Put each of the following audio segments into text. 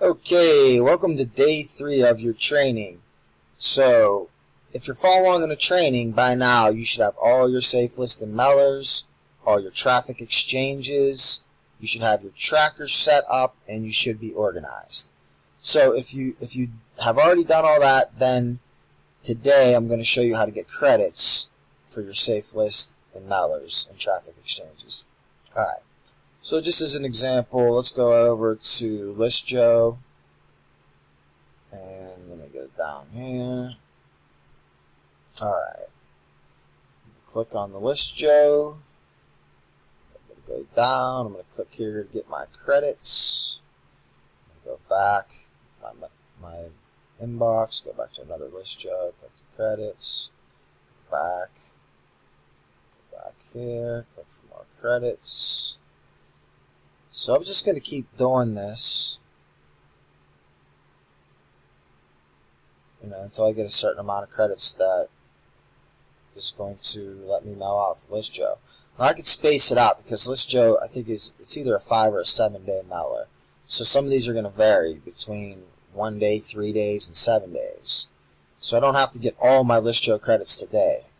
Okay, welcome to day 3 of your training. So, if you're following the training, by now you should have all your safe listed mailers, all your traffic exchanges, you should have your trackers set up, and you should be organized. So if you have already done all that, then today I'm going to show you how to get credits for your safe list and mailers and traffic exchanges. Alright. So just as an example, let's go over to ListJoe, and let me get it down here. Alright, click on the ListJoe, I'm going to go down, I'm going to click here to get my credits, I'm going to go back to my inbox, go back to another ListJoe, click the credits, go back here, click for more credits. So I'm just going to keep doing this, until I get a certain amount of credits that is going to let me mail out to ListJoe. Now I could space it out because ListJoe, I think, it's either a 5 or a 7 day mailer. So some of these are going to vary between 1 day, 3 days, and 7 days. So I don't have to get all my ListJoe credits today.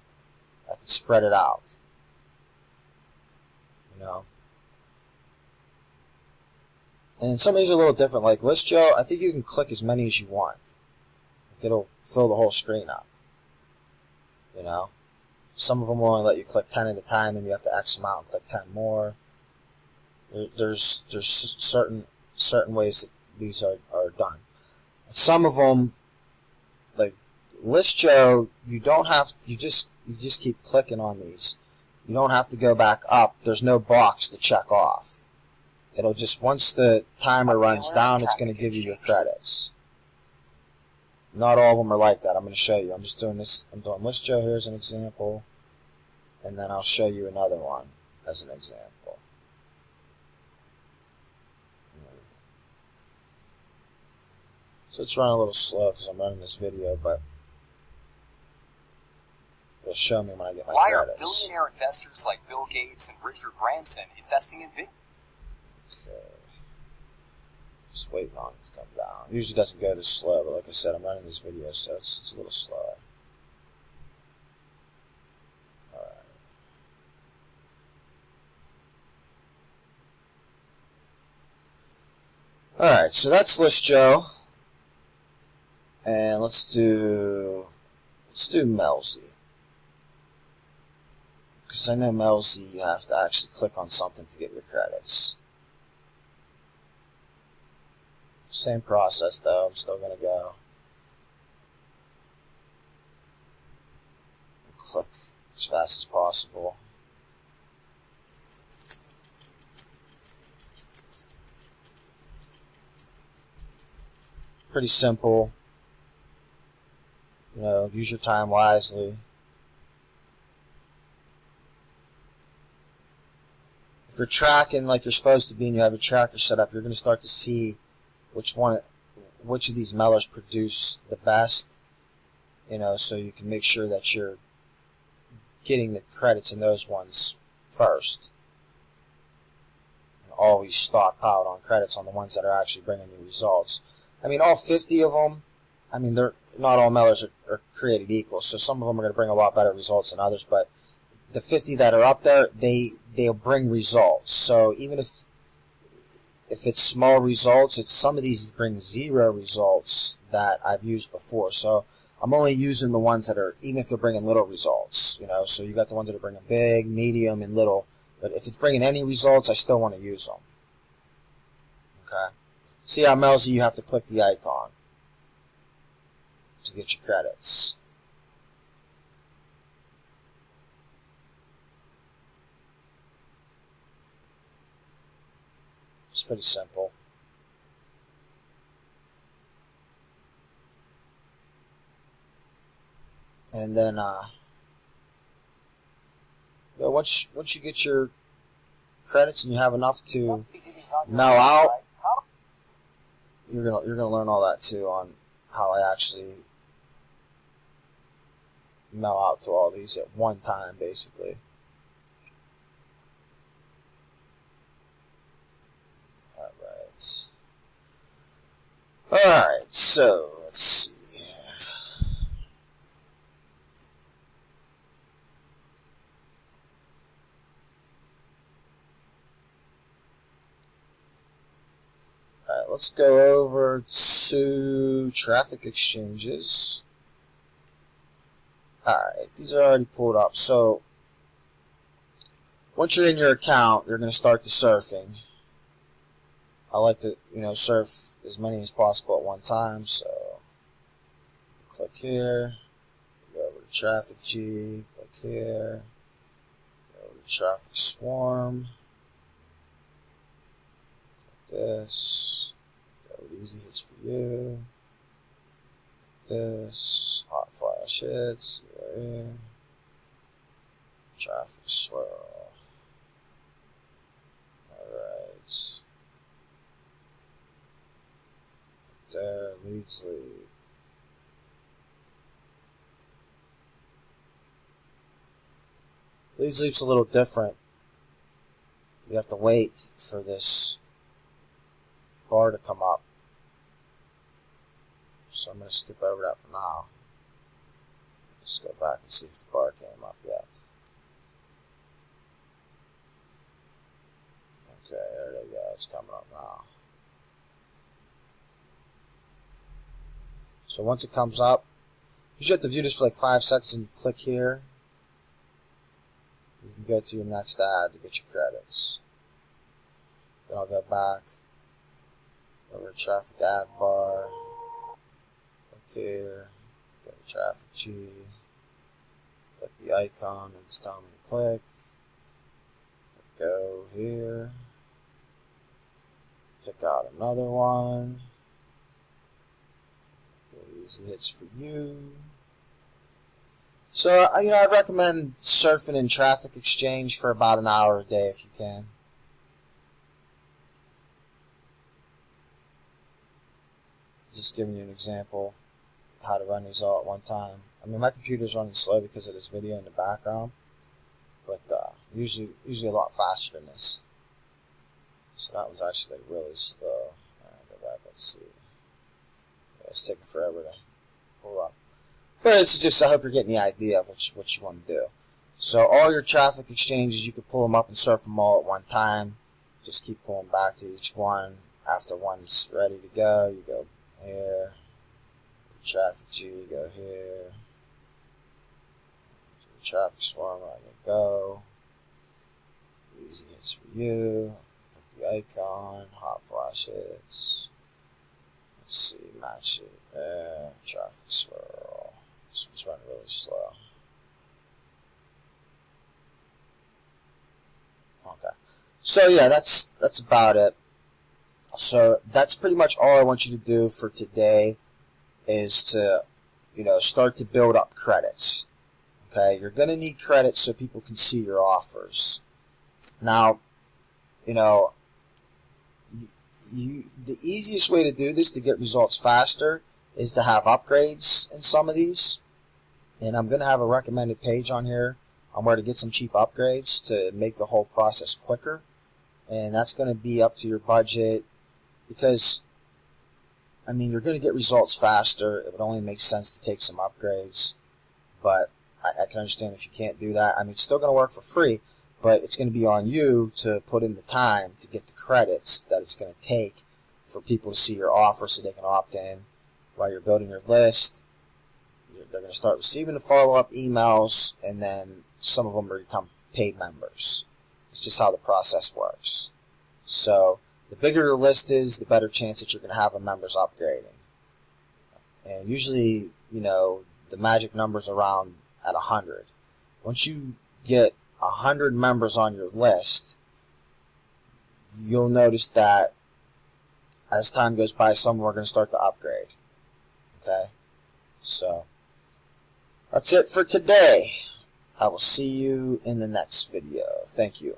I can spread it out. And some of these are a little different. Like ListJoe, I think you can click as many as you want. It'll fill the whole screen up. Some of them will only let you click 10 at a time, and you have to X them out and click 10 more. There's certain ways that these are done. Some of them, like ListJoe, you just keep clicking on these. You don't have to go back up. There's no box to check off. It'll just, once the timer runs down, it's going to give you your credits. Not all of them are like that. I'm going to show you. I'm just doing this. I'm doing ListJoe here as an example, and then I'll show you another one as an example. So it's running a little slow because I'm running this video, but it'll show me when I get my credits. Why are billionaire investors like Bill Gates and Richard Branson investing in Bitcoin? Just waiting on it to come down. It usually doesn't go this slow, but like I said, I'm running this video, so it's a little slower. Alright, so that's ListJoe. And let's do Melzy. Because I know Melzy, you have to actually click on something to get your credits. Same process though, I'm still going to go and click as fast as possible. Pretty simple. Use your time wisely. If you're tracking like you're supposed to be and you have your tracker set up, you're going to start to see which of these mailers produce the best, so you can make sure that you're getting the credits in those ones first. And always stockpile on credits on the ones that are actually bringing you results. I mean, all 50 of them, they're not all mailers are created equal, so some of them are going to bring a lot better results than others, but the 50 that are up there, they'll bring results. So even if it's small results, some of these bring 0 results that I've used before. So I'm only using the ones that are, even if they're bringing little results, so you got the ones that are bringing big, medium, and little. But if it's bringing any results, I still want to use them. Okay. See how Melzy, you have to click the icon to get your credits. It's pretty simple. And then once you get your credits and you have enough to mail out, you're gonna learn all that too on how I actually mail out to all these at one time, basically. Alright. Alright, so let's see. Alright, let's go over to traffic exchanges. Alright, these are already pulled up. So once you're in your account, you're going to start the surfing. I like to, surf as many as possible at one time. So click here, go over to Traffic G, click here, go over to Traffic Swarm, click this, go over to Easy Hits for You, this, Hot Flash Hits, go here, Traffic Swirl. Alright. There, leads lead. Leads leap's a little different. You have to wait for this bar to come up. So I'm going to skip over that for now. Let's go back and see if the bar came up yet. Okay, there they go. It's coming up now. So once it comes up, you should have to view this for like 5 seconds and you click here. You can go to your next ad to get your credits. Then I'll go back over to Traffic Ad Bar. Click here. Go to Traffic G. Click the icon and it's telling me to click. Go here. Pick out another one. Easy Hits for You. So, I'd recommend surfing in Traffic Exchange for about an hour a day if you can. Just giving you an example of how to run these all at one time. I mean, my computer's running slow because of this video in the background, but usually a lot faster than this. So that was actually like really slow. Alright, go back, let's see. Yeah, it's taking forever to pull up. But it's just, I hope you're getting the idea of what you want to do. So all your traffic exchanges, you can pull them up and surf them all at one time. Just keep pulling back to each one. After one's ready to go, you go here. Traffic G, go here. Traffic Swarm, I can go. Easy Hits for You. Click the icon. Hot Flash Hits. Let's see, match it there. Traffic Swirl. This one's running really slow. Okay. So yeah, that's about it. So that's pretty much all I want you to do for today is to, start to build up credits. Okay, you're going to need credits so people can see your offers. Now, the easiest way to do this to get results faster is to have upgrades in some of these. And I'm going to have a recommended page on here on where to get some cheap upgrades to make the whole process quicker. And that's going to be up to your budget because, you're going to get results faster. It would only make sense to take some upgrades. But I can understand if you can't do that. It's still going to work for free, but it's going to be on you to put in the time to get the credits that it's going to take for people to see your offer so they can opt in while you're building your list. They're going to start receiving the follow-up emails, and then some of them will become paid members. It's just how the process works. So the bigger your list is, the better chance that you're going to have of members upgrading. And usually, the magic number's around at 100. Once you get 100 members on your list, you'll notice that as time goes by, some of them are going to start to upgrade. Okay? So, that's it for today. I will see you in the next video. Thank you.